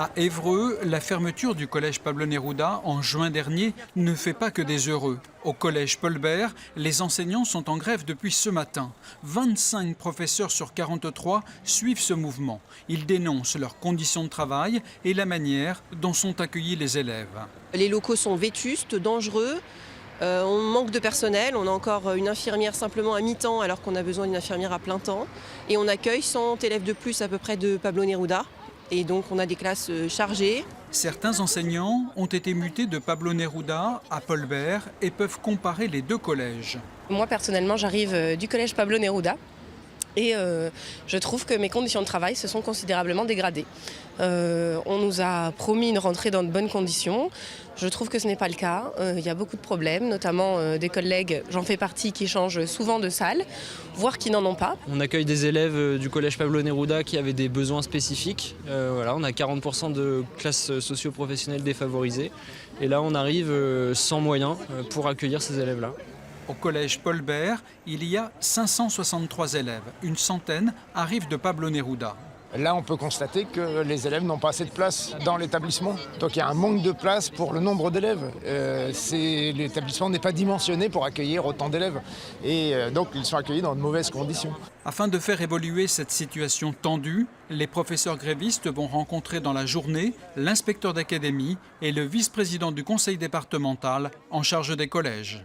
À Évreux, la fermeture du collège Pablo Neruda en juin dernier ne fait pas que des heureux. Au collège Paul Bert, les enseignants sont en grève depuis ce matin. 25 professeurs sur 43 suivent ce mouvement. Ils dénoncent leurs conditions de travail et la manière dont sont accueillis les élèves. Les locaux sont vétustes, dangereux. On manque de personnel, on a encore une infirmière simplement à mi-temps alors qu'on a besoin d'une infirmière à plein temps. Et on accueille 100 élèves de plus à peu près de Pablo Neruda. Et donc on a des classes chargées. Certains enseignants ont été mutés de Pablo Neruda à Paul Bert et peuvent comparer les deux collèges. Moi personnellement j'arrive du collège Pablo Neruda et je trouve que mes conditions de travail se sont considérablement dégradées. On nous a promis une rentrée dans de bonnes conditions. Je trouve que ce n'est pas le cas. Il y a beaucoup de problèmes, notamment des collègues, j'en fais partie, qui changent souvent de salle, voire qui n'en ont pas. On accueille des élèves du collège Pablo Neruda qui avaient des besoins spécifiques. Voilà, on a 40% de classes socio-professionnelles défavorisées. Et là, on arrive sans moyens pour accueillir ces élèves-là. Au collège Paul Bert, il y a 563 élèves. Une centaine arrivent de Pablo Neruda. Là, on peut constater que les élèves n'ont pas assez de place dans l'établissement. Donc il y a un manque de place pour le nombre d'élèves. L'établissement n'est pas dimensionné pour accueillir autant d'élèves. Et donc ils sont accueillis dans de mauvaises conditions. Afin de faire évoluer cette situation tendue, les professeurs grévistes vont rencontrer dans la journée l'inspecteur d'académie et le vice-président du conseil départemental en charge des collèges.